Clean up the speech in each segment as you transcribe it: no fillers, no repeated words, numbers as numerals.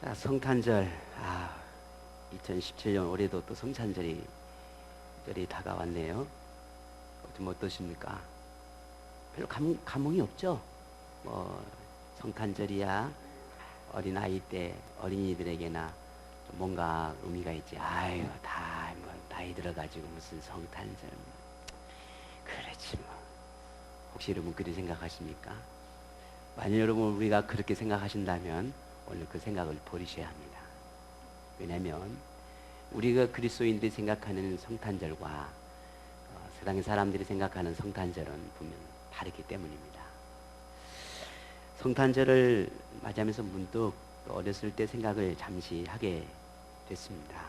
자, 성탄절. 2017년 올해도 또 성탄절이 다가왔네요. 좀 어떠십니까? 별로 감흥이 없죠? 성탄절이야 어린아이 때 어린이들에게나 좀 뭔가 의미가 있지. 아유, 다 뭐 나이 들어가지고 무슨 성탄절. 그렇지 뭐. 혹시 여러분 그렇게 생각하십니까? 만약 여러분 우리가 그렇게 생각하신다면 오늘 그 생각을 버리셔야 합니다. 왜냐하면 우리가 그리스도인들이 생각하는 성탄절과 세상의 사람들이 생각하는 성탄절은 분명 다르기 때문입니다. 성탄절을 맞이하면서 문득 어렸을 때 생각을 잠시 하게 됐습니다.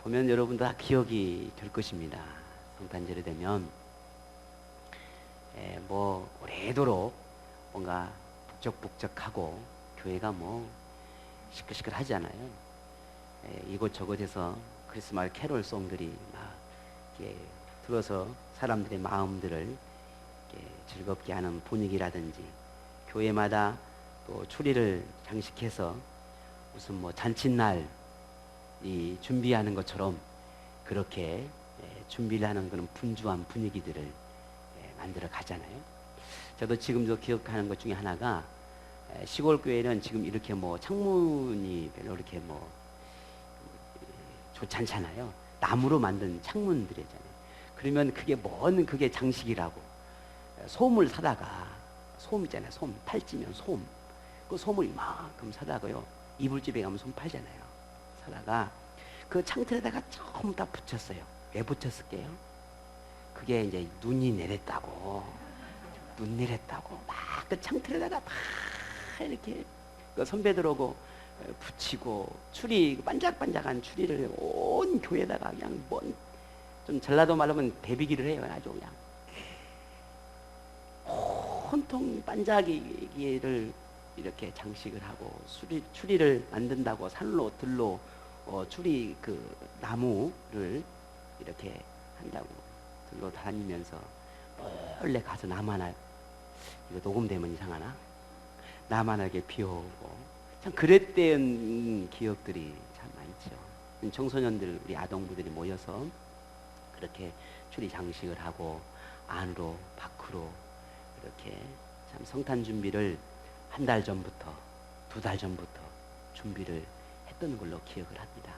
보면 여러분도 다 기억이 될 것입니다. 성탄절이 되면 오래도록 뭔가 북적북적하고 교회가 시끌시끌하잖아요. 이곳저곳에서 크리스마스 캐롤송들이 막 이렇게 들어서 사람들의 마음들을 즐겁게 하는 분위기라든지, 교회마다 또 추리를 장식해서 무슨 잔칫날 준비하는 것처럼 그렇게 준비를 하는 그런 분주한 분위기들을 만들어 가잖아요. 저도 지금도 기억하는 것 중에 하나가, 시골 교회는 지금 이렇게 창문이 별로 이렇게 좋지 않잖아요. 나무로 만든 창문들이잖아요. 그러면 그게 장식이라고 솜을 사다가, 솜 있잖아요. 솜 팔찌면 솜, 그 솜을 이만큼 사다가요, 이불집에 가면 솜 팔잖아요. 사다가 그 창틀에다가 전부 다 붙였어요. 왜 붙였을게요? 그게 이제 눈이 내렸다고 막 그 창틀에다가 다 이렇게 그 선배들 오고 붙이고, 추리, 반짝반짝한 추리를 온 교회에다가 그냥 좀 전라도 말로 하면 대비기를 해요. 아주 그냥 온통 반짝이기를 이렇게 장식을 하고, 추리를 만든다고 산로 들로 추리 그 나무를 이렇게 한다고 들로 다니면서 몰래 가서 나만, 이거 녹음되면 이상하나? 나만하게 비워오고, 참 그랬던 기억들이 참 많죠. 청소년들, 우리 아동부들이 모여서 그렇게 추리 장식을 하고 안으로 밖으로 이렇게 참 성탄 준비를 한 달 전부터, 2달 전부터 준비를 했던 걸로 기억을 합니다.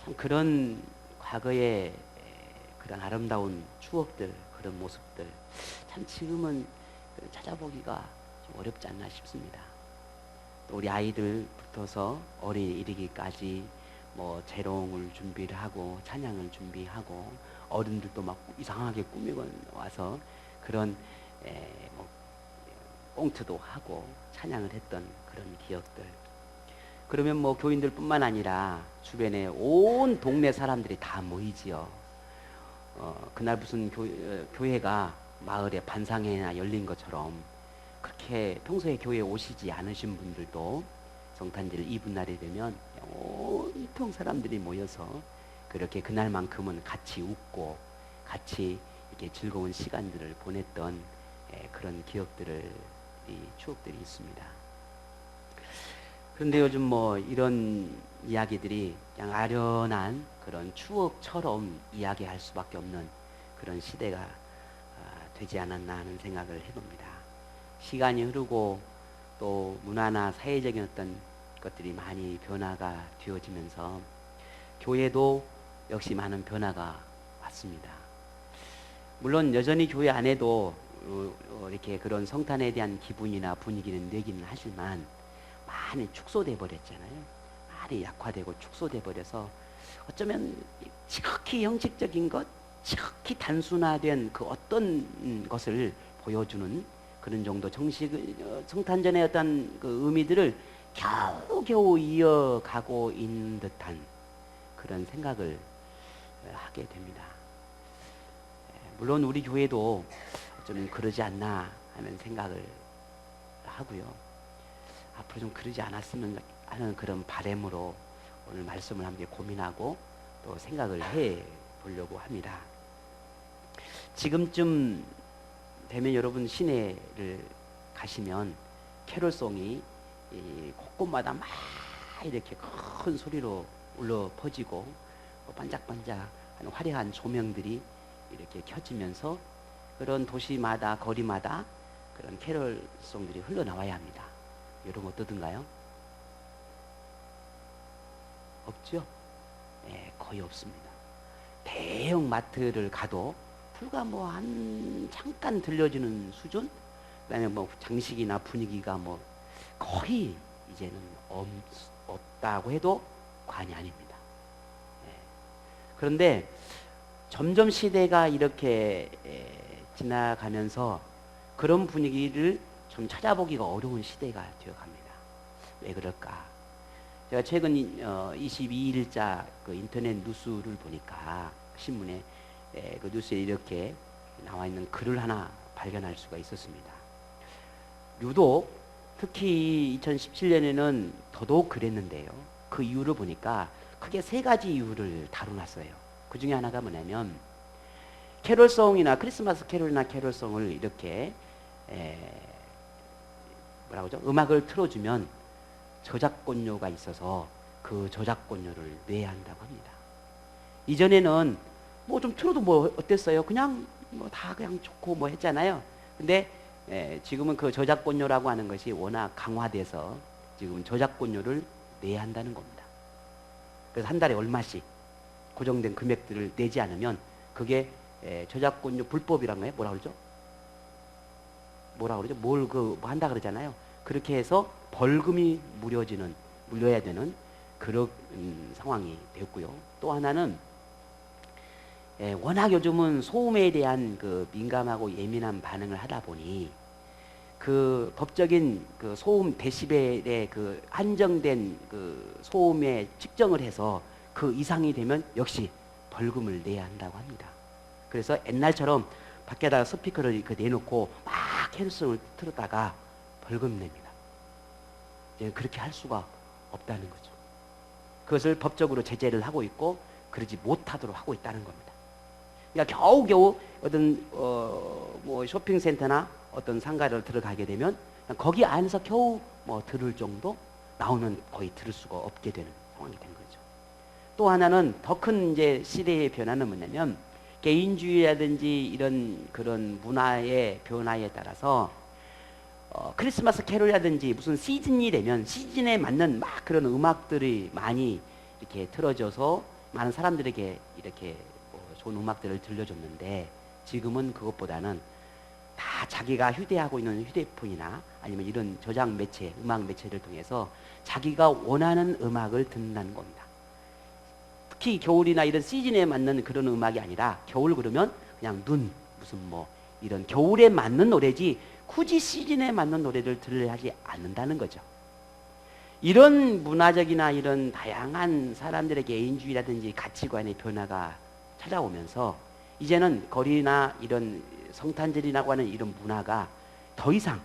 참 그런 과거의 그런 아름다운 추억들, 그런 모습들, 참 지금은 찾아보기가 좀 어렵지 않나 싶습니다. 또 우리 아이들 붙어서 어린이 이르기까지 재롱을 준비를 하고 찬양을 준비하고, 어른들도 막 이상하게 꾸미고 와서 그런 꽁트도 하고 찬양을 했던 그런 기억들. 그러면 교인들뿐만 아니라 주변에 온 동네 사람들이 다 모이지요. 그날 무슨 교회가 마을에 반상회나 열린 것처럼, 그렇게 평소에 교회에 오시지 않으신 분들도 성탄절 이브날이 되면 온통 사람들이 모여서 그렇게 그날만큼은 같이 웃고 같이 이렇게 즐거운 시간들을 보냈던 그런 추억들이 있습니다. 그런데 요즘 이런 이야기들이 그냥 아련한 그런 추억처럼 이야기할 수밖에 없는 그런 시대가 되지 않았나 하는 생각을 해봅니다. 시간이 흐르고 또 문화나 사회적인 어떤 것들이 많이 변화가 되어지면서 교회도 역시 많은 변화가 왔습니다. 물론 여전히 교회 안에도 이렇게 그런 성탄에 대한 기분이나 분위기는 내기는 하지만 많이 축소돼 버렸잖아요. 많이 약화되고 축소돼 버려서 어쩌면 지극히 형식적인 것, 지극히 단순화된 그 어떤 것을 보여주는 그런 정도 성탄전의 어떤 그 의미들을 겨우겨우 이어가고 있는 듯한 그런 생각을 하게 됩니다. 물론 우리 교회도 좀 그러지 않나 하는 생각을 하고요. 앞으로 좀 그러지 않았으면 하는 그런 바람으로 오늘 말씀을 함께 고민하고 또 생각을 해 보려고 합니다. 지금쯤 되면 여러분 시내를 가시면 캐롤송이 곳곳마다 막 이렇게 큰 소리로 울려 퍼지고 반짝반짝하는 화려한 조명들이 이렇게 켜지면서 그런 도시마다 거리마다 그런 캐롤송들이 흘러나와야 합니다. 여러분 어떠든가요? 없죠? 네, 거의 없습니다. 대형 마트를 가도 불과 뭐 한 잠깐 들려주는 수준? 그다음에 뭐 장식이나 분위기가 뭐 거의 이제는 없다고 해도 과언이 아닙니다. 네. 그런데 점점 시대가 이렇게 지나가면서 그런 분위기를 좀 찾아보기가 어려운 시대가 되어갑니다. 왜 그럴까? 제가 최근 22일자 그 인터넷 뉴스를 보니까 신문에 그 뉴스에 이렇게 나와 있는 글을 하나 발견할 수가 있었습니다. 유독 특히 2017년에는 더더욱 그랬는데요. 그 이유를 보니까 크게 세 가지 이유를 다뤄놨어요. 그 중에 하나가 뭐냐면 캐롤송이나 크리스마스 캐롤이나 캐롤송을 이렇게 뭐라고 하죠? 음악을 틀어주면 저작권료가 있어서 그 저작권료를 내야 한다고 합니다. 이전에는 뭐 좀 틀어도 뭐 어땠어요? 그냥 뭐 다 그냥 좋고 뭐 했잖아요. 근데 지금은 그 저작권료라고 하는 것이 워낙 강화돼서 지금 저작권료를 내야 한다는 겁니다. 그래서 한 달에 얼마씩 고정된 금액들을 내지 않으면 그게 저작권료 불법이란 거예요. 뭐라 그러죠? 뭐라 그러죠? 뭘 뭐 한다 그러잖아요. 그렇게 해서 벌금이 물려야 되는 그런 상황이 되었고요. 또 하나는 워낙 요즘은 소음에 대한 그 민감하고 예민한 반응을 하다 보니 그 법적인 그 소음 데시벨의 그 한정된 그 소음에 측정을 해서 그 이상이 되면 역시 벌금을 내야 한다고 합니다. 그래서 옛날처럼 밖에다가 스피커를 내놓고 막 캐롤송을 틀었다가 벌금 냅니다. 이제 그렇게 할 수가 없다는 거죠. 그것을 법적으로 제재를 하고 있고 그러지 못하도록 하고 있다는 겁니다. 그러니까 겨우겨우 어떤 뭐 쇼핑센터나 어떤 상가를 들어가게 되면 거기 안에서 겨우 뭐 들을 정도 나오는 거의 들을 수가 없게 되는 상황이 된 거죠. 또 하나는 더 큰 이제 시대의 변화는 뭐냐면 개인주의라든지 이런 그런 문화의 변화에 따라서 크리스마스 캐롤이라든지 무슨 시즌이 되면 시즌에 맞는 막 그런 음악들이 많이 이렇게 틀어져서 많은 사람들에게 이렇게 좋은 음악들을 들려줬는데 지금은 그것보다는 다 자기가 휴대하고 있는 휴대폰이나 아니면 이런 저작 매체, 음악 매체를 통해서 자기가 원하는 음악을 듣는다는 겁니다. 특히 겨울이나 이런 시즌에 맞는 그런 음악이 아니라 겨울 그러면 그냥 무슨 뭐 이런 겨울에 맞는 노래지 굳이 시즌에 맞는 노래를 들으려 하지 않는다는 거죠. 이런 문화적이나 이런 다양한 사람들의 개인주의라든지 가치관의 변화가 찾아오면서 이제는 거리나 이런 성탄절이라고 하는 이런 문화가 더 이상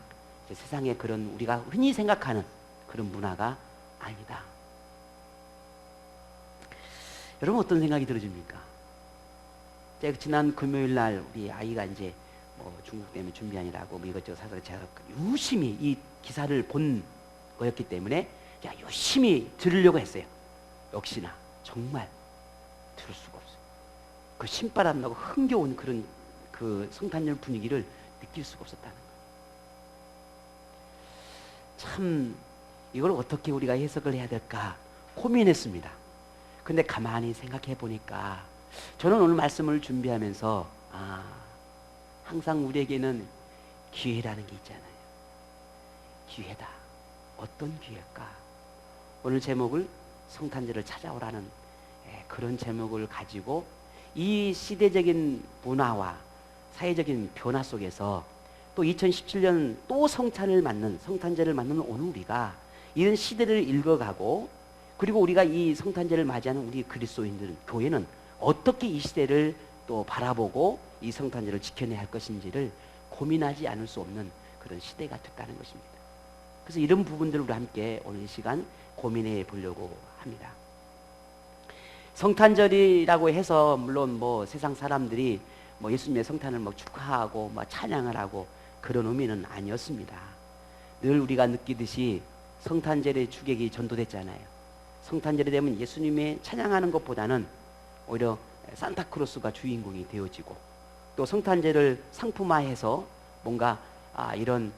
세상에 그런 우리가 흔히 생각하는 그런 문화가 아니다. 여러분 어떤 생각이 들어집니까? 제가 지난 금요일 날 우리 아이가 이제 뭐 중국 때문에 준비하느라고 뭐 이것저것 사서 제가 유심히 이 기사를 본 거였기 때문에 제가 유심히 들으려고 했어요. 역시나 정말 들을 수가 없어요. 그 신바람 나고 흥겨운 그런 그 성탄절 분위기를 느낄 수가 없었다는 거예요. 참 이걸 어떻게 우리가 해석을 해야 될까 고민했습니다. 근데 가만히 생각해 보니까 저는 오늘 말씀을 준비하면서 항상 우리에게는 기회라는 게 있잖아요. 기회다. 어떤 기회일까? 오늘 제목을 성탄절을 찾아오라는 그런 제목을 가지고 이 시대적인 문화와 사회적인 변화 속에서 또 2017년 또 성탄절을 맞는 오늘 우리가 이런 시대를 읽어가고 그리고 우리가 이 성탄절을 맞이하는 우리 그리스도인들은 교회는 어떻게 이 시대를 또 바라보고 이 성탄절을 지켜내야 할 것인지를 고민하지 않을 수 없는 그런 시대가 됐다는 것입니다. 그래서 이런 부분들을 우리 함께 오늘 이 시간 고민해 보려고 합니다. 성탄절이라고 해서 물론 뭐 세상 사람들이 뭐 예수님의 성탄을 뭐 축하하고 뭐 찬양을 하고 그런 의미는 아니었습니다. 늘 우리가 느끼듯이 성탄절에 주객이 전도됐잖아요. 성탄절이 되면 예수님의 찬양하는 것보다는 오히려 산타크로스가 주인공이 되어지고, 또 성탄절을 상품화해서 뭔가 이런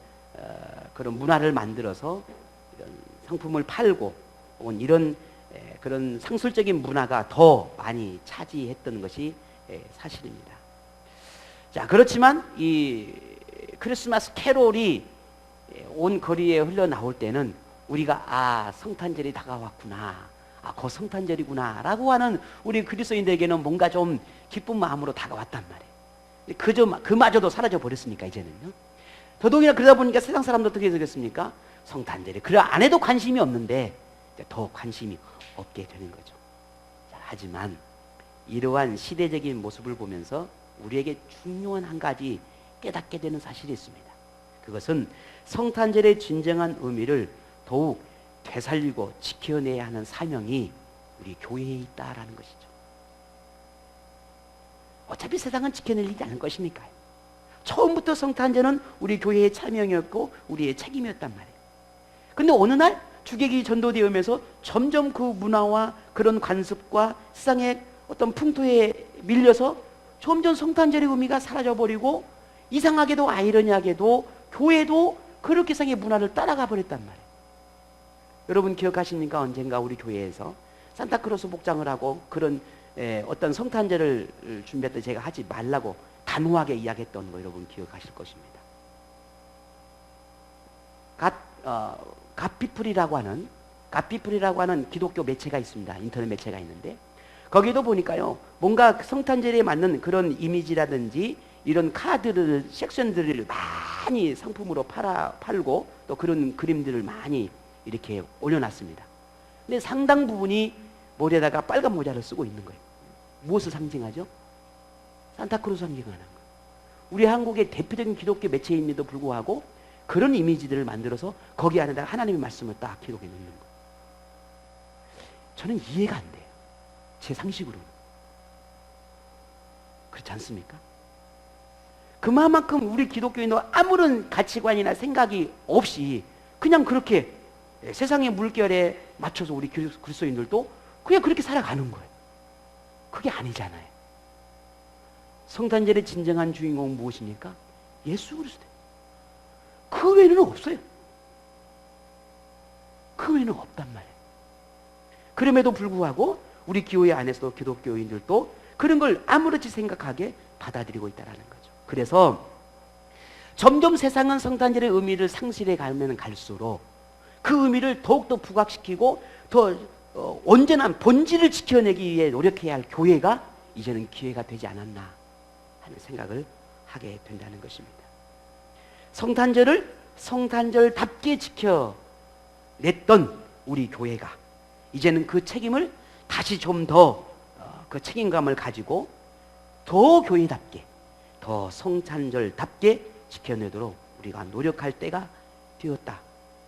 그런 문화를 만들어서 이런 상품을 팔고, 혹은 이런 그런 상술적인 문화가 더 많이 차지했던 것이 사실입니다. 자, 그렇지만 이 크리스마스 캐롤이 온 거리에 흘러나올 때는 우리가 성탄절이 다가왔구나, 그 성탄절이구나 라고 하는 우리 그리스도인들에게는 뭔가 좀 기쁜 마음으로 다가왔단 말이에요. 그마저도 사라져 버렸으니까 이제는요. 더더욱이나 그러다 보니까 세상 사람도 어떻게 되겠습니까? 성탄절에 그래 안 해도 관심이 없는데 더 관심이 없게 되는 거죠. 자, 하지만 이러한 시대적인 모습을 보면서 우리에게 중요한 한 가지 깨닫게 되는 사실이 있습니다. 그것은 성탄절의 진정한 의미를 더욱 되살리고 지켜내야 하는 사명이 우리 교회에 있다라는 것이죠. 어차피 세상은 지켜낼 일이 않을 것이니까요. 처음부터 성탄절은 우리 교회의 사명이었고 우리의 책임이었단 말이에요. 근데 어느 날 주객이 전도되면서 점점 그 문화와 그런 관습과 세상의 어떤 풍토에 밀려서 점점 성탄절의 의미가 사라져버리고, 이상하게도 아이러니하게도 교회도 그렇게 세상의 문화를 따라가 버렸단 말이에요. 여러분 기억하십니까? 언젠가 우리 교회에서 산타크로스 복장을 하고 그런 어떤 성탄절을 준비할 때 제가 하지 말라고 단호하게 이야기했던 거 여러분 기억하실 것입니다. 갓피플이라고 하는 기독교 매체가 있습니다. 인터넷 매체가 있는데, 거기도 보니까요, 뭔가 성탄절에 맞는 그런 이미지라든지 이런 카드를, 섹션들을 많이 상품으로 팔고 또 그런 그림들을 많이 이렇게 올려놨습니다. 근데 상당 부분이 머리에다가 빨간 모자를 쓰고 있는 거예요. 무엇을 상징하죠? 산타크로스 상징하는 거예요. 우리 한국의 대표적인 기독교 매체임에도 불구하고 그런 이미지들을 만들어서 거기 안에다가 하나님의 말씀을 딱 기록해 놓는 거예요. 저는 이해가 안 돼요. 제 상식으로는. 그렇지 않습니까? 그만큼 우리 기독교인도 아무런 가치관이나 생각이 없이 그냥 그렇게 세상의 물결에 맞춰서 우리 그리스도인들도 그냥 그렇게 살아가는 거예요. 그게 아니잖아요. 성탄절의 진정한 주인공은 무엇입니까? 예수 그리스도. 그 외에는 없어요. 그 외에는 없단 말이에요. 그럼에도 불구하고 우리 교회 안에서도 기독교인들도 그런 걸 아무렇지 생각하게 받아들이고 있다는 거죠. 그래서 점점 세상은 성탄절의 의미를 상실해 가면 갈수록 그 의미를 더욱더 부각시키고 더 온전한 본질을 지켜내기 위해 노력해야 할 교회가 이제는 기회가 되지 않았나 하는 생각을 하게 된다는 것입니다. 성탄절을 성탄절답게 지켜냈던 우리 교회가 이제는 그 책임을 다시 좀 더 그 책임감을 가지고 더 교회답게, 더 성탄절답게 지켜내도록 우리가 노력할 때가 되었다.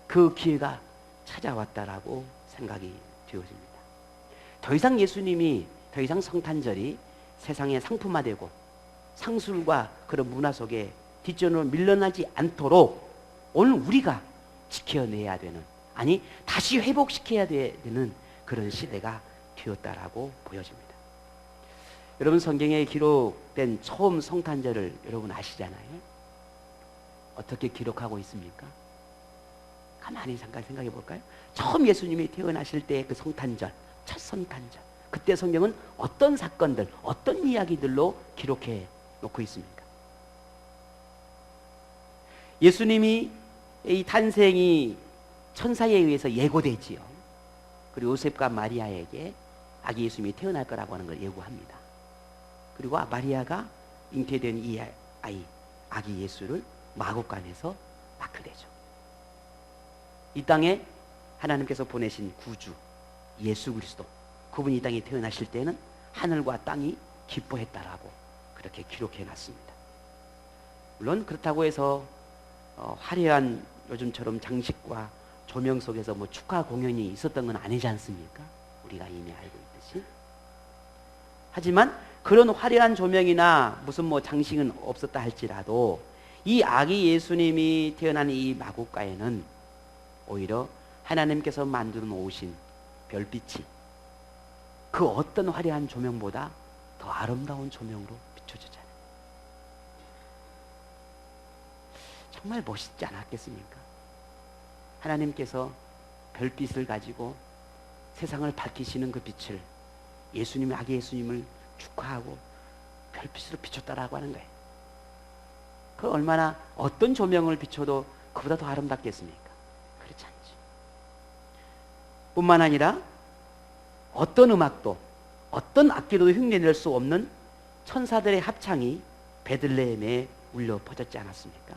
그 기회가 찾아왔다라고 생각이 되어집니다. 더 이상 예수님이, 더 이상 성탄절이 세상에 상품화되고 상술과 그런 문화 속에 뒷전으로 밀려나지 않도록 오늘 우리가 지켜내야 되는, 아니 다시 회복시켜야 되는 그런 시대가 되었다라고 보여집니다. 여러분 성경에 기록된 처음 성탄절을 여러분 아시잖아요. 어떻게 기록하고 있습니까? 가만히 잠깐 생각해 볼까요? 처음 예수님이 태어나실 때 그 성탄절, 첫 성탄절, 그때 성경은 어떤 사건들, 어떤 이야기들로 기록해 놓고 있습니까? 예수님이 이 탄생이 천사에 의해서 예고되지요. 그리고 요셉과 마리아에게 아기 예수님이 태어날 거라고 하는 걸 예고합니다. 그리고 마리아가 잉태된 이 아이, 아기 예수를 마구간에서 낳게 되죠. 이 땅에 하나님께서 보내신 구주 예수 그리스도, 그분이 이 땅에 태어나실 때는 하늘과 땅이 기뻐했다라고 그렇게 기록해 놨습니다. 물론 그렇다고 해서 화려한 요즘처럼 장식과 조명 속에서 뭐 축하 공연이 있었던 건 아니지 않습니까? 우리가 이미 알고 있듯이. 하지만 그런 화려한 조명이나 무슨 뭐 장식은 없었다 할지라도 이 아기 예수님이 태어난 이 마국가에는 오히려 하나님께서 만들어 놓으신 별빛이 그 어떤 화려한 조명보다 더 아름다운 조명으로 비춰주잖아요. 정말 멋있지 않았겠습니까? 하나님께서 별빛을 가지고 세상을 밝히시는 그 빛을 예수님, 아기 예수님을 축하하고 별빛으로 비췄다라고 하는 거예요. 그 얼마나 어떤 조명을 비춰도 그보다 더 아름답겠습니까? 그렇지 않죠. 뿐만 아니라 어떤 음악도 어떤 악기로도 흉내낼 수 없는 천사들의 합창이 베들레헴에 울려 퍼졌지 않았습니까?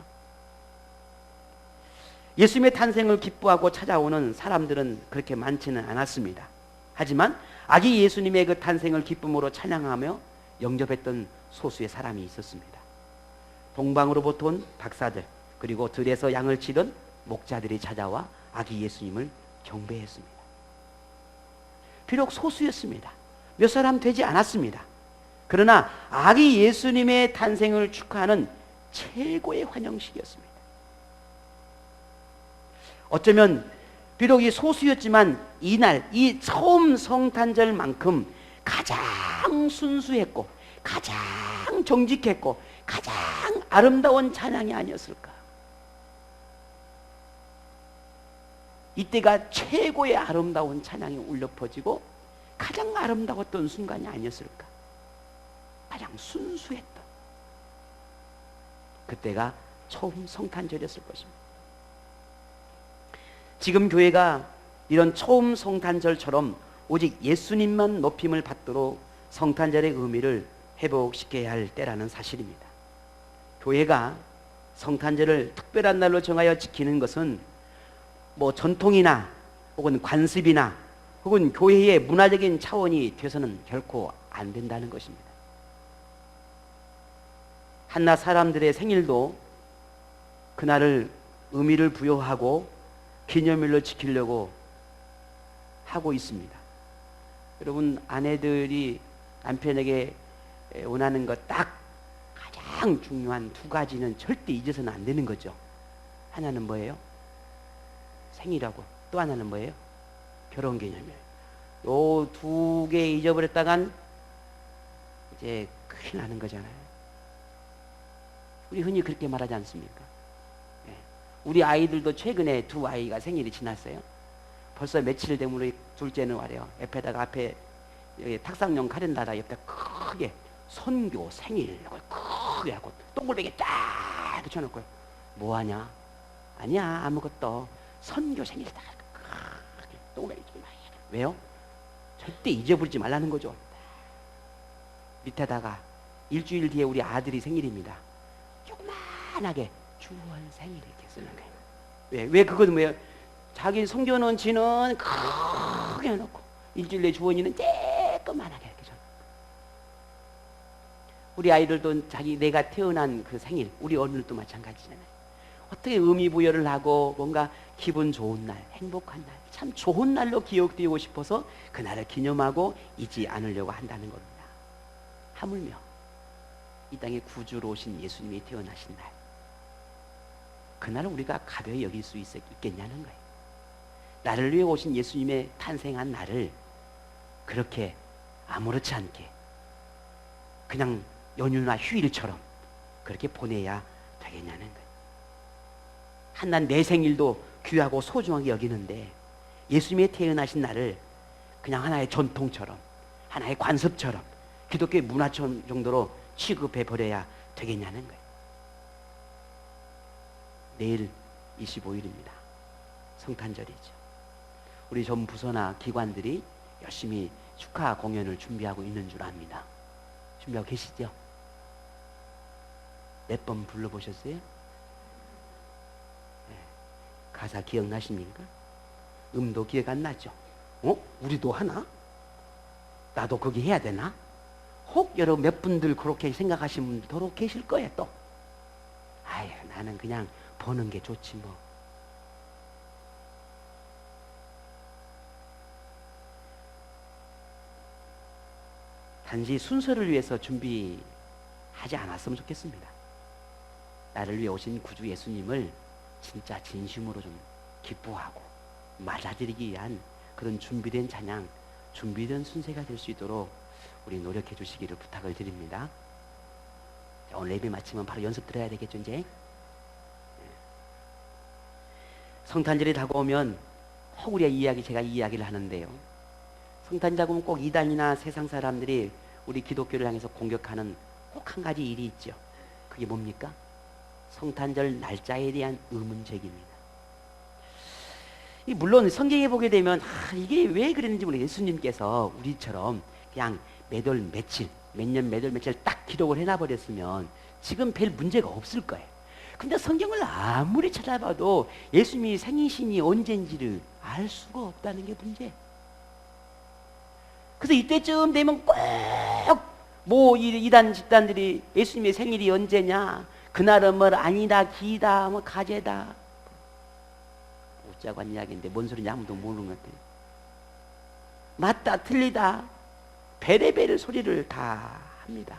예수님의 탄생을 기뻐하고 찾아오는 사람들은 그렇게 많지는 않았습니다. 하지만 아기 예수님의 그 탄생을 기쁨으로 찬양하며 영접했던 소수의 사람이 있었습니다. 동방으로부터 온 박사들, 그리고 들에서 양을 치던 목자들이 찾아와 아기 예수님을 경배했습니다. 비록 소수였습니다. 몇 사람 되지 않았습니다. 그러나 아기 예수님의 탄생을 축하하는 최고의 환영식이었습니다. 어쩌면 비록 이 소수였지만 이날 이 처음 성탄절만큼 가장 순수했고 가장 정직했고 가장 아름다운 찬양이 아니었을까. 이때가 최고의 아름다운 찬양이 울려 퍼지고 가장 아름다웠던 순간이 아니었을까. 가장 순수했던 그때가 처음 성탄절이었을 것입니다. 지금 교회가 이런 처음 성탄절처럼 오직 예수님만 높임을 받도록 성탄절의 의미를 회복시켜야 할 때라는 사실입니다. 교회가 성탄절을 특별한 날로 정하여 지키는 것은 뭐 전통이나 혹은 관습이나 혹은 교회의 문화적인 차원이 돼서는 결코 안 된다는 것입니다. 한낱 사람들의 생일도 그날을 의미를 부여하고 기념일로 지키려고 하고 있습니다. 여러분, 아내들이 남편에게 원하는 것 딱 가장 중요한 두 가지는 절대 잊어서는 안 되는 거죠. 하나는 뭐예요? 생일하고, 또 하나는 뭐예요? 결혼기념일. 요 두 개 잊어버렸다간 이제 큰일 나는 거잖아요. 우리 흔히 그렇게 말하지 않습니까? 네. 우리 아이들도 최근에 두 아이가 생일이 지났어요. 벌써 며칠 되면 우리 둘째는 말이에요. 옆에다가 앞에 탁상용 카렌다다 옆에 크게 선교 생일 크게 하고 동글베개 딱 붙여놓고 뭐하냐? 아니야, 아무것도. 선교 생일이다. 크게 동글베개 좀 해. 왜요? 절대 잊어버리지 말라는 거죠. 밑에다가 일주일 뒤에 우리 아들이 생일입니다. 조그만하게 주원 생일 이렇게 쓰는 거예요. 왜 그건 뭐예요? 자기 성교는 지는 크게 해놓고 일주일 뒤에 주원이는 쬐끄만하게 이렇게 줘. 우리 아이들도 자기 내가 태어난 그 생일, 우리 어른들도 마찬가지잖아요. 어떻게 의미 부여를 하고 뭔가 기분 좋은 날, 행복한 날, 참 좋은 날로 기억되고 싶어서 그날을 기념하고 잊지 않으려고 한다는 겁니다. 하물며 이 땅에 구주로 오신 예수님이 태어나신 날, 그날을 우리가 가벼이 여길 수 있겠냐는 거예요. 나를 위해 오신 예수님의 탄생한 날을 그렇게 아무렇지 않게 그냥 연휴나 휴일처럼 그렇게 보내야 되겠냐는 거예요. 한낱 내 생일도 귀하고 소중하게 여기는데 예수님의 태어나신 날을 그냥 하나의 전통처럼, 하나의 관습처럼, 기독교의 문화 정도로 취급해 버려야 되겠냐는 거예요. 내일 25일입니다. 성탄절이죠. 우리 전 부서나 기관들이 열심히 축하 공연을 준비하고 있는 줄 압니다. 준비하고 계시죠? 몇 번 불러보셨어요? 네. 가사 기억나십니까? 음도 기억 안 나죠? 우리도 하나? 나도 거기 해야 되나? 혹 여러분 몇 분들 그렇게 생각하시는 분들 더러 계실 거예요 또. 아유, 나는 그냥 보는 게 좋지 뭐. 단지 순서를 위해서 준비하지 않았으면 좋겠습니다. 나를 위해 오신 구주 예수님을 진짜 진심으로 좀 기뻐하고 맞아들이기 위한 그런 준비된 찬양, 준비된 순세가 될 수 있도록 우리 노력해 주시기를 부탁을 드립니다. 자, 오늘 예배 마치면 바로 연습 들어야 되겠죠 이제. 성탄절이 다가오면 혹 우리가 제가 이 이야기를 하는데요. 성탄절 다가오면 꼭 이단이나 세상 사람들이 우리 기독교를 향해서 공격하는 꼭 한 가지 일이 있죠. 그게 뭡니까? 성탄절 날짜에 대한 의문제기입니다. 물론 성경에 보게 되면 이게 왜 그랬는지 모르겠어요. 예수님께서 우리처럼 그냥 매달 며칠, 몇 년 매달 며칠 딱 기록을 해놔버렸으면 지금 별 문제가 없을 거예요. 근데 성경을 아무리 찾아봐도 예수님이 생이신이 언젠지를 알 수가 없다는 게 문제예요. 그래서 이때쯤 되면 꼭 뭐 이단 집단들이 예수님의 생일이 언제냐, 그날은 뭐 아니다, 기다, 뭐 가제다, 웃자고 한 이야기인데 뭔 소리인지 아무도 모르는 것 같아요. 맞다 틀리다 베레베르 소리를 다 합니다.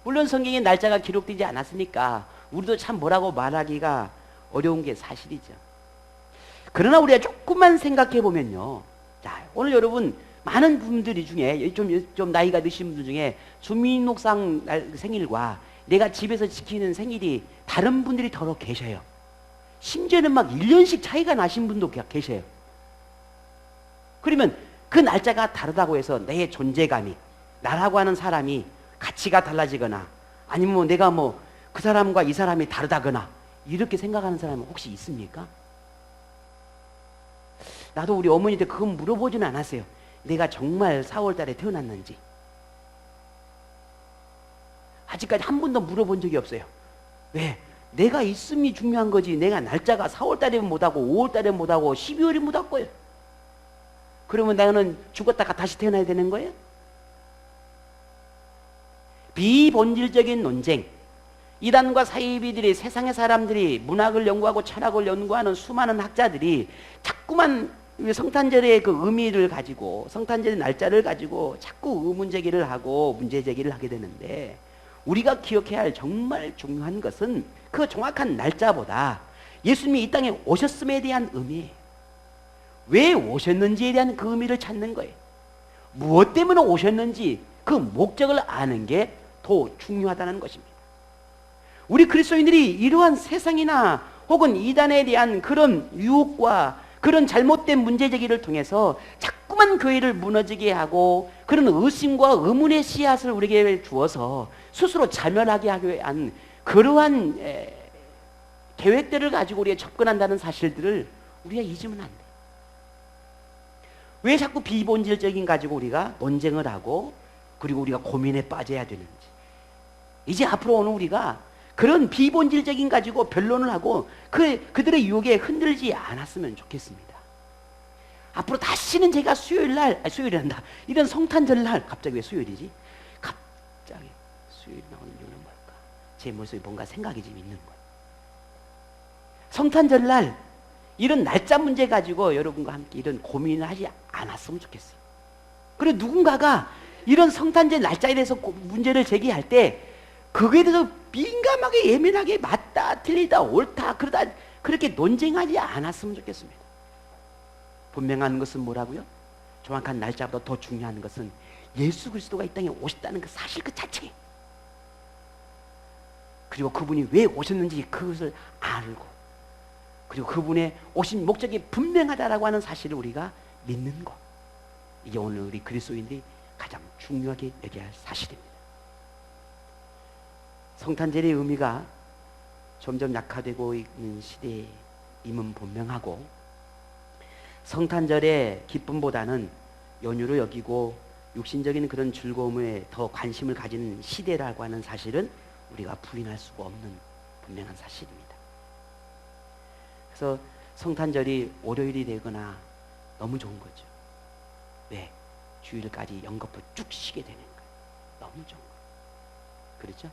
물론 성경에 날짜가 기록되지 않았으니까 우리도 참 뭐라고 말하기가 어려운 게 사실이죠. 그러나 우리가 조금만 생각해 보면요, 자, 오늘 여러분 많은 분들이 중에 좀 나이가 드신 분들 중에 주민등록상 생일과 내가 집에서 지키는 생일이 다른 분들이 더러 계셔요. 심지어는 막 1년씩 차이가 나신 분도 계셔요. 그러면 그 날짜가 다르다고 해서 내 존재감이, 나라고 하는 사람이 가치가 달라지거나 아니면 내가 뭐 그 사람과 이 사람이 다르다거나 이렇게 생각하는 사람은 혹시 있습니까? 나도 우리 어머니한테 그건 물어보지는 않았어요. 내가 정말 4월 달에 태어났는지. 아직까지 한 번도 물어본 적이 없어요. 왜? 내가 있음이 중요한 거지. 내가 날짜가 4월 달이면 못하고 5월 달이면 못하고 12월이면 못하고요. 그러면 나는 죽었다가 다시 태어나야 되는 거예요? 비본질적인 논쟁, 이단과 사이비들이, 세상의 사람들이, 문학을 연구하고 철학을 연구하는 수많은 학자들이 자꾸만 성탄절의 그 의미를 가지고, 성탄절의 날짜를 가지고 자꾸 의문제기를 하고 문제제기를 하게 되는데, 우리가 기억해야 할 정말 중요한 것은 그 정확한 날짜보다 예수님이 이 땅에 오셨음에 대한 의미, 왜 오셨는지에 대한 그 의미를 찾는 거예요. 무엇 때문에 오셨는지 그 목적을 아는 게 더 중요하다는 것입니다. 우리 그리스도인들이 이러한 세상이나 혹은 이단에 대한 그런 유혹과 그런 잘못된 문제제기를 통해서 자꾸만 교회를 무너지게 하고 그런 의심과 의문의 씨앗을 우리에게 주어서 스스로 자멸하게 하기 위한 그러한 계획들을 가지고 우리가 접근한다는 사실들을 우리가 잊으면 안 돼요. 왜 자꾸 비본질적인 가지고 우리가 논쟁을 하고 그리고 우리가 고민에 빠져야 되는지. 이제 앞으로 오는 우리가 그런 비본질적인 가지고 변론을 하고 그들의 유혹에 흔들리지 않았으면 좋겠습니다. 앞으로 다시는 제가 수요일이란다. 이런 성탄절날, 갑자기 왜 수요일이지? 갑자기 수요일 나오는 이유는 뭘까? 제 머릿속에 뭔가 생각이 좀 있는 거예요. 성탄절날 이런 날짜 문제 가지고 여러분과 함께 이런 고민을 하지 않았으면 좋겠어요. 그리고 누군가가 이런 성탄절 날짜에 대해서 문제를 제기할 때 그거에 대해서 민감하게 예민하게 맞다 틀리다 옳다 그러다 그렇게 논쟁하지 않았으면 좋겠습니다. 분명한 것은 뭐라고요? 정확한 날짜보다 더 중요한 것은 예수 그리스도가 이 땅에 오셨다는 그 사실 그 자체, 그리고 그분이 왜 오셨는지 그것을 알고, 그리고 그분의 오신 목적이 분명하다라고 하는 사실을 우리가 믿는 것, 이게 오늘 우리 그리스도인들이 가장 중요하게 여겨야 할 사실입니다. 성탄절의 의미가 점점 약화되고 있는 시대임은 분명하고, 성탄절의 기쁨보다는 연휴로 여기고 육신적인 그런 즐거움에 더 관심을 가지는 시대라고 하는 사실은 우리가 부인할 수가 없는 분명한 사실입니다. 그래서 성탄절이 월요일이 되거나 너무 좋은 거죠. 왜? 주일까지 연거푸 쭉 쉬게 되는 거예요. 너무 좋은 거예요. 그렇죠?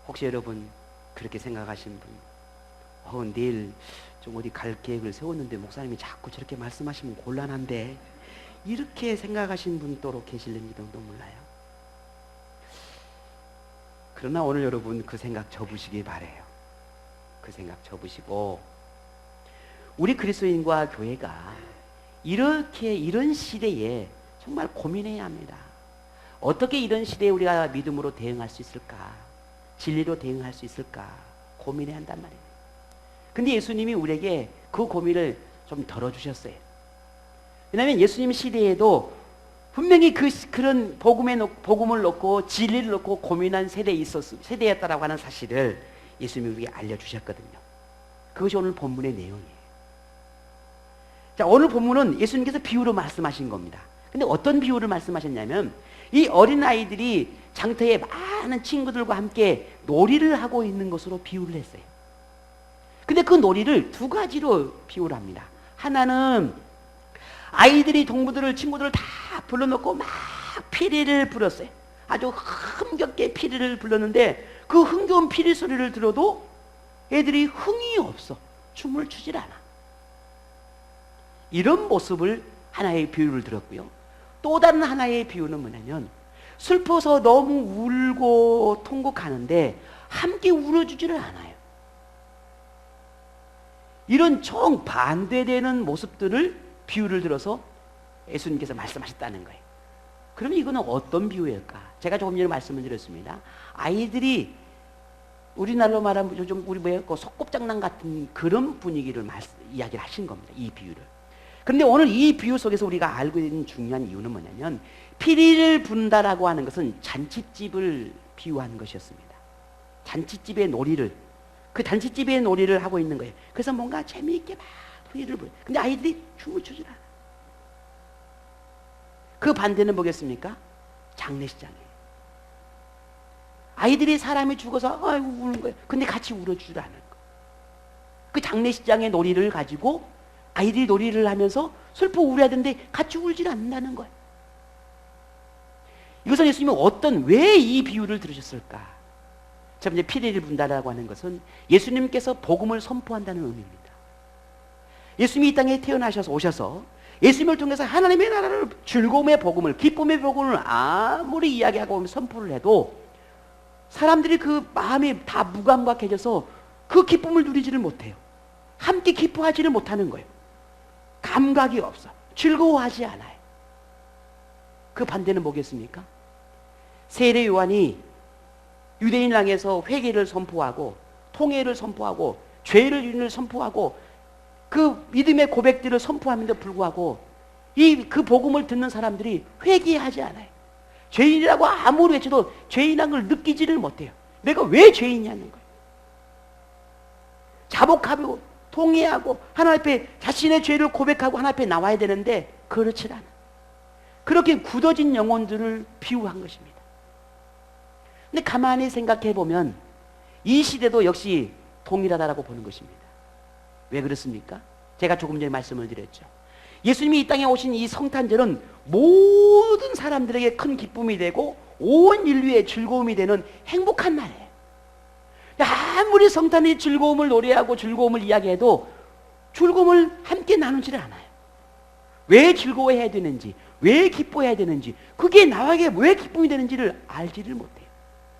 혹시 여러분 그렇게 생각하시는 분, 내일 좀 어디 갈 계획을 세웠는데 목사님이 자꾸 저렇게 말씀하시면 곤란한데, 이렇게 생각하시는 분 또 계실는지도 몰라요. 그러나 오늘 여러분 그 생각 접으시기 바래요. 그 생각 접으시고 우리 그리스도인과 교회가 이렇게 이런 시대에 정말 고민해야 합니다. 어떻게 이런 시대에 우리가 믿음으로 대응할 수 있을까? 진리로 대응할 수 있을까? 고민해야 한단 말이에요. 근데 예수님이 우리에게 그 고민을 좀 덜어주셨어요. 왜냐하면 예수님 시대에도 분명히 그런 복음을 놓고 진리를 놓고 고민한 세대였다라고 하는 사실을 예수님이 우리에게 알려주셨거든요. 그것이 오늘 본문의 내용이에요. 자, 오늘 본문은 예수님께서 비유로 말씀하신 겁니다. 근데 어떤 비유를 말씀하셨냐면 이 어린아이들이 장터에 많은 친구들과 함께 놀이를 하고 있는 것으로 비유를 했어요. 근데 그 놀이를 두 가지로 비유를 합니다. 하나는 아이들이 친구들을 다 불러놓고 막 피리를 불었어요. 아주 흥겹게 피리를 불렀는데 그 흥겨운 피리 소리를 들어도 애들이 흥이 없어. 춤을 추질 않아. 이런 모습을 하나의 비유를 들었고요. 또 다른 하나의 비유는 뭐냐면 슬퍼서 너무 울고 통곡하는데 함께 울어주지를 않아요. 이런 정반대되는 모습들을 비유를 들어서 예수님께서 말씀하셨다는 거예요. 그러면 이거는 어떤 비유일까? 제가 조금 전에 말씀을 드렸습니다. 아이들이 우리나라로 말하면 좀 우리 소꿉장난 같은 그런 분위기를 이야기를 하신 겁니다. 이 비유를. 그런데 오늘 이 비유 속에서 우리가 알고 있는 중요한 이유는 뭐냐면 피리를 분다라고 하는 것은 잔칫집을 비유하는 것이었습니다. 잔칫집의 놀이를 그 잔칫집의 놀이를 하고 있는 거예요. 그래서 뭔가 재미있게 막 피리를 불어요. 근데 아이들이 춤을 추질 않아요. 그 반대는 뭐겠습니까? 장례식장이에요. 아이들이 사람이 죽어서 아이고 우는 거예요. 근데 같이 울어주질 않는 거예요. 그 장례식장의 놀이를 가지고 아이들이 놀이를 하면서 슬퍼 울어야 되는데 같이 울질 않는다는 거예요. 이것은 예수님이 왜 이 비유를 들으셨을까? 첫 번째 피리를 분다라고 하는 것은 예수님께서 복음을 선포한다는 의미입니다. 예수님이 이 땅에 오셔서 예수님을 통해서 하나님의 나라를 즐거움의 복음을 기쁨의 복음을 아무리 이야기하고 선포를 해도 사람들이 그 마음이 다 무감각해져서 그 기쁨을 누리지를 못해요. 함께 기뻐하지를 못하는 거예요. 감각이 없어. 즐거워하지 않아요. 그 반대는 뭐겠습니까? 세례 요한이 유대인을 향해서 회개를 선포하고 통회를 선포하고 죄를 선포하고 그 믿음의 고백들을 선포함에도 불구하고 그 복음을 듣는 사람들이 회개하지 않아요. 죄인이라고 아무리 외쳐도 죄인한 걸 느끼지를 못해요. 내가 왜 죄인이냐는 거예요. 자복하고 통회하고 하나님 앞에 자신의 죄를 고백하고 하나님 앞에 나와야 되는데 그렇지 않아. 그렇게 굳어진 영혼들을 비유한 것입니다. 근데 가만히 생각해 보면 이 시대도 역시 동일하다라고 보는 것입니다. 왜 그렇습니까? 제가 조금 전에 말씀을 드렸죠. 예수님이 이 땅에 오신 이 성탄절은 모든 사람들에게 큰 기쁨이 되고 온 인류의 즐거움이 되는 행복한 날이에요. 아무리 성탄의 즐거움을 노래하고 즐거움을 이야기해도 즐거움을 함께 나누지를 않아요. 왜 즐거워해야 되는지, 왜 기뻐해야 되는지, 그게 나에게 왜 기쁨이 되는지를 알지를 못해요.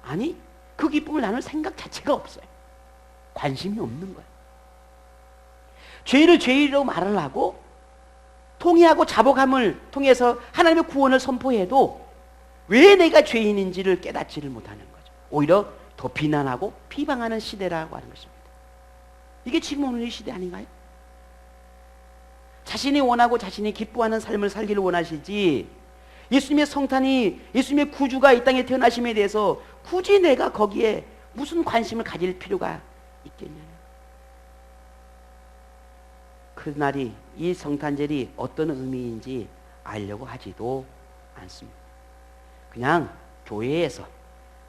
아니, 그 기쁨을 나눌 생각 자체가 없어요. 관심이 없는 거예요. 죄를 죄인으로 말을 하고 통회하고 자복함을 통해서 하나님의 구원을 선포해도 왜 내가 죄인인지를 깨닫지를 못하는 거죠. 오히려 더 비난하고 비방하는 시대라고 하는 것입니다. 이게 지금 오늘 이 시대 아닌가요? 자신이 원하고 자신이 기뻐하는 삶을 살기를 원하시지 예수님의 성탄이 예수님의 구주가 이 땅에 태어나심에 대해서 굳이 내가 거기에 무슨 관심을 가질 필요가 있겠냐. 그날이 이 성탄절이 어떤 의미인지 알려고 하지도 않습니다. 그냥 교회에서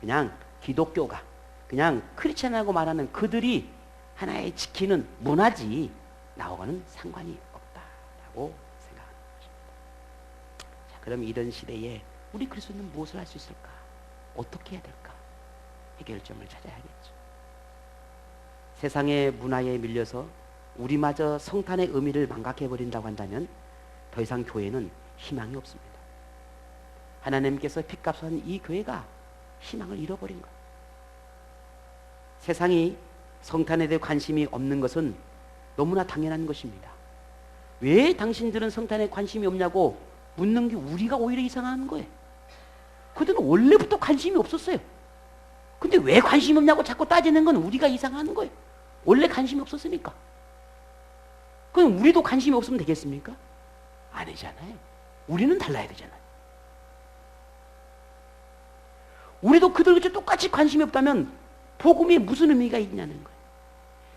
그냥 기독교가 그냥 크리스찬이라고 말하는 그들이 하나의 지키는 문화지 나하고는 상관이 없다라고 생각하는 것입니다. 자, 그럼 이런 시대에 우리 그리스도인은 무엇을 할 수 있을까? 어떻게 해야 될까? 해결점을 찾아야겠죠. 세상의 문화에 밀려서 우리마저 성탄의 의미를 망각해버린다고 한다면 더 이상 교회는 희망이 없습니다. 하나님께서 핏값한 이 교회가 희망을 잃어버린 거예요. 세상이 성탄에 대해 관심이 없는 것은 너무나 당연한 것입니다. 왜 당신들은 성탄에 관심이 없냐고 묻는 게 우리가 오히려 이상한 거예요. 그들은 원래부터 관심이 없었어요. 근데 왜 관심이 없냐고 자꾸 따지는 건 우리가 이상한 거예요. 원래 관심이 없었으니까. 그럼 우리도 관심이 없으면 되겠습니까? 아니잖아요. 우리는 달라야 되잖아요. 우리도 그들과 똑같이 관심이 없다면 복음이 무슨 의미가 있냐는 거예요.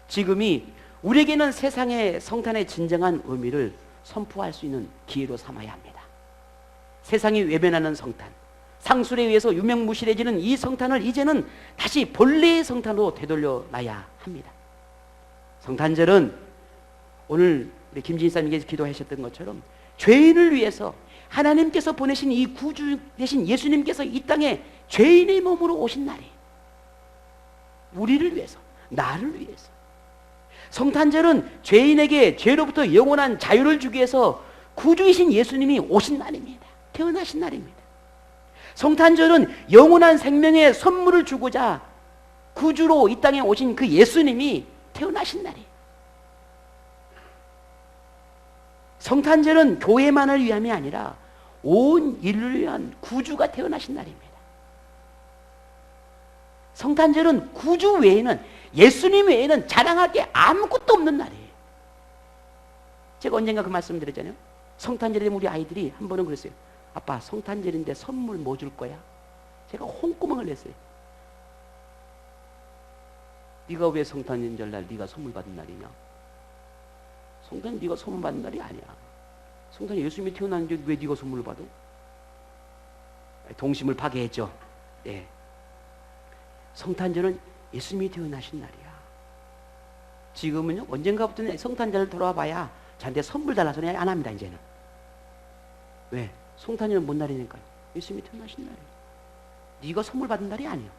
지금이 우리에게는 세상의 성탄의 진정한 의미를 선포할 수 있는 기회로 삼아야 합니다. 세상이 외면하는 성탄, 상술에 의해서 유명무실해지는 이 성탄을 이제는 다시 본래의 성탄으로 되돌려 놔야 합니다. 성탄절은 오늘 우리 김진사님께서 기도하셨던 것처럼 죄인을 위해서 하나님께서 보내신 이 구주 되신 예수님께서 이 땅에 죄인의 몸으로 오신 날이에요. 우리를 위해서, 나를 위해서. 성탄절은 죄인에게 죄로부터 영원한 자유를 주기 위해서 구주이신 예수님이 오신 날입니다. 태어나신 날입니다. 성탄절은 영원한 생명의 선물을 주고자 구주로 이 땅에 오신 그 예수님이 태어나신 날이에요. 성탄절은 교회만을 위함이 아니라 온 인류를 위한 구주가 태어나신 날입니다. 성탄절은 구주 외에는, 예수님 외에는 자랑할 게 아무것도 없는 날이에요. 제가 언젠가 그 말씀 드렸잖아요. 성탄절에 되면 우리 아이들이 한 번은 그랬어요. 아빠, 성탄절인데 선물 뭐 줄 거야? 제가 홍구멍을 냈어요. 네가 왜 성탄절날 네가 선물 받은 날이냐? 성탄 네가 선물 받는 날이 아니야. 성탄 예수님이 태어났는데 왜 네가 선물을 받아? 동심을 파괴했죠. 네. 성탄절은 예수님이 태어나신 날이야. 지금은요, 언젠가부터는 성탄절을 돌아와 봐야 저한테 선물 달라 소리 안 합니다, 이제는. 왜? 성탄절은 뭔 날이니까요? 예수님이 태어나신 날이에요. 네가 선물 받은 날이 아니에요.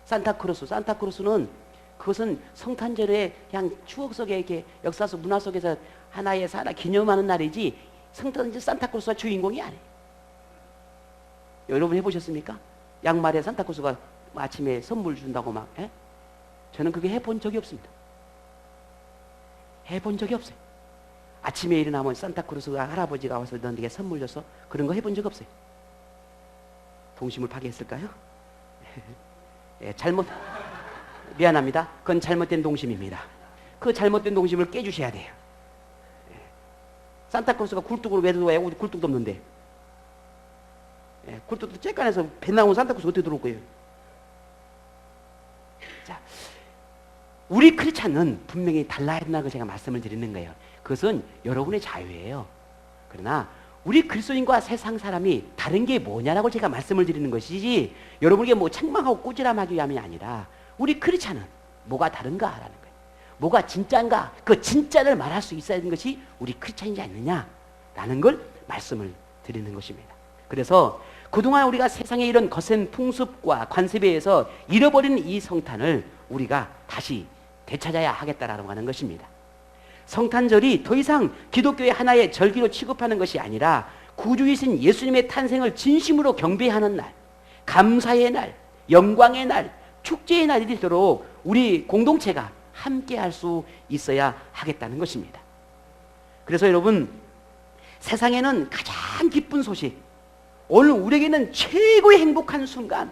산타크로스는 그것은 성탄절에 그냥 추억 속에 이렇게 역사 속 문화 속에서 하나의 기념하는 날이지 성탄절 산타크로스가 주인공이 아니에요. 여러분 해보셨습니까? 양말에 산타크로스가 아침에 선물 준다고 막, 예? 저는 그게 해본 적이 없습니다. 해본 적이 없어요. 아침에 일어나면 산타크로스가 할아버지가 와서 너에게 선물 줘서 그런 거 해본 적 없어요. 동심을 파괴했을까요? 예, 미안합니다. 그건 잘못된 동심입니다. 그 잘못된 동심을 깨주셔야 돼요. 예. 산타크로스가 굴뚝으로 왜 들어와요? 우리 굴뚝도 없는데. 예, 굴뚝도 쬐깐해서 배 나온 산타크로스 어떻게 들어올 거예요? 자, 우리 크리스찬은 분명히 달라야 된다고 제가 말씀을 드리는 거예요. 그것은 여러분의 자유예요. 그러나 우리 그리스도인과 세상 사람이 다른 게 뭐냐라고 제가 말씀을 드리는 것이지 여러분에게 뭐 책망하고 꾸지람하기 위함이 아니라 우리 크리스찬은 뭐가 다른가라는 거예요. 뭐가 진짜인가? 그 진짜를 말할 수 있어야 하는 것이 우리 크리스찬이지 않느냐라는 걸 말씀을 드리는 것입니다. 그래서 그동안 우리가 세상의 이런 거센 풍습과 관습에 의해서 잃어버린 이 성탄을 우리가 다시 되찾아야 하겠다라고 하는 것입니다. 성탄절이 더 이상 기독교의 하나의 절기로 취급하는 것이 아니라 구주이신 예수님의 탄생을 진심으로 경배하는 날, 감사의 날, 영광의 날, 축제의 날이 되도록 우리 공동체가 함께 할 수 있어야 하겠다는 것입니다. 그래서 여러분, 세상에는 가장 기쁜 소식, 오늘 우리에게는 최고의 행복한 순간,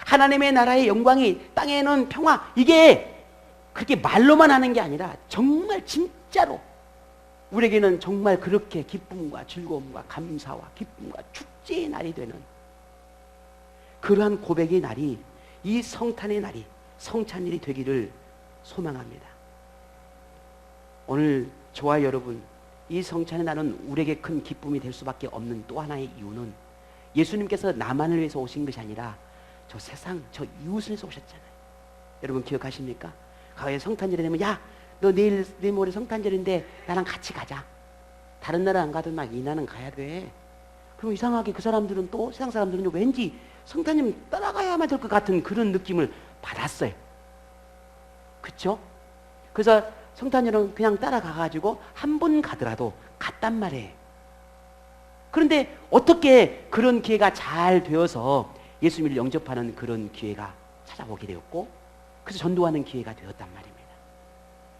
하나님의 나라의 영광이 땅에는 평화, 이게 그렇게 말로만 하는 게 아니라 정말 진짜로 우리에게는 정말 그렇게 기쁨과 즐거움과 감사와 기쁨과 축제의 날이 되는 그러한 고백의 날이, 이 성탄의 날이 성찬일이 되기를 소망합니다. 오늘 저와 여러분, 이 성찬의 날은 우리에게 큰 기쁨이 될 수밖에 없는 또 하나의 이유는 예수님께서 나만을 위해서 오신 것이 아니라 저 세상, 저 이웃을 위해서 오셨잖아요. 여러분 기억하십니까? 가을에 성탄절이 되면, 야, 너 내일 모레 성탄절인데 나랑 같이 가자. 다른 나라 안 가도 막 이 나라는 가야 돼. 그럼 이상하게 그 사람들은, 또 세상 사람들은 왠지 성탄님 따라가야만 될 것 같은 그런 느낌을 받았어요. 그쵸? 그래서 성탄절은 그냥 따라가가지고 한 번 가더라도 갔단 말이에요. 그런데 어떻게 그런 기회가 잘 되어서 예수님을 영접하는 그런 기회가 찾아오게 되었고, 그래서 전도하는 기회가 되었단 말입니다.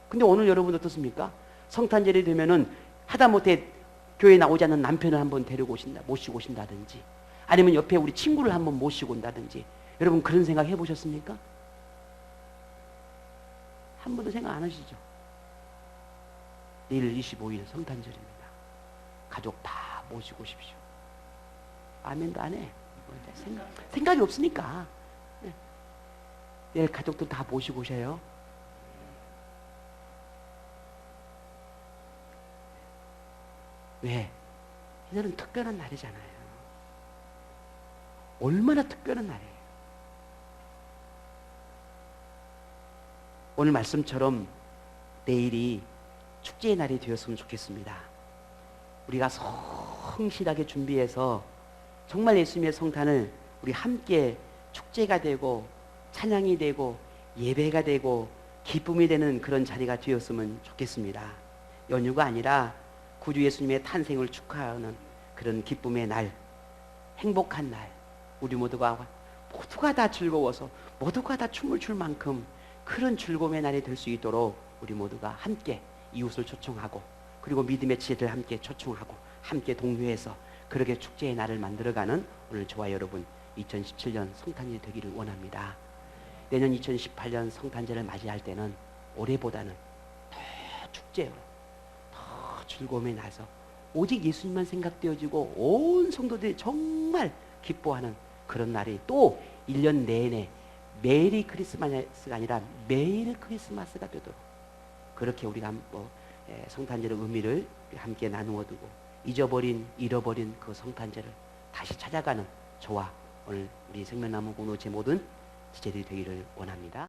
근데 오늘 여러분 어떻습니까? 성탄절이 되면은 하다못해 교회 나오지 않는 남편을 한번 모시고 오신다든지, 아니면 옆에 우리 친구를 한번 모시고 온다든지, 여러분 그런 생각 해보셨습니까? 한 번도 생각 안 하시죠? 내일 25일 성탄절입니다. 가족 다 모시고 오십시오. 아멘도 안 해. 생각이 없으니까. 내일 가족들 다 모시고 오셔요. 왜? 이날은 특별한 날이잖아요. 얼마나 특별한 날이에요. 오늘 말씀처럼 내일이 축제의 날이 되었으면 좋겠습니다. 우리가 성실하게 준비해서 정말 예수님의 성탄을 우리 함께 축제가 되고 찬양이 되고 예배가 되고 기쁨이 되는 그런 자리가 되었으면 좋겠습니다. 연휴가 아니라 구주 예수님의 탄생을 축하하는 그런 기쁨의 날, 행복한 날, 우리 모두가 다 즐거워서 모두가 다 춤을 출 만큼 그런 즐거움의 날이 될 수 있도록 우리 모두가 함께 이웃을 초청하고, 그리고 믿음의 지혜를 함께 초청하고 함께 동요해서 그렇게 축제의 날을 만들어가는 오늘 저와 여러분 2017년 성탄절이 되기를 원합니다. 내년 2018년 성탄절을 맞이할 때는 올해보다는 더 축제로, 더 즐거움에 나서 오직 예수님만 생각되어지고 온 성도들이 정말 기뻐하는 그런 날이 또 1년 내내 메리 크리스마스가 아니라 매일 크리스마스가 되도록, 그렇게 우리가 성탄절의 의미를 함께 나누어 두고 잃어버린 그 성탄절을 다시 찾아가는 저와 오늘 우리 생명나무 공동체 모든 지체들이 되기를 원합니다.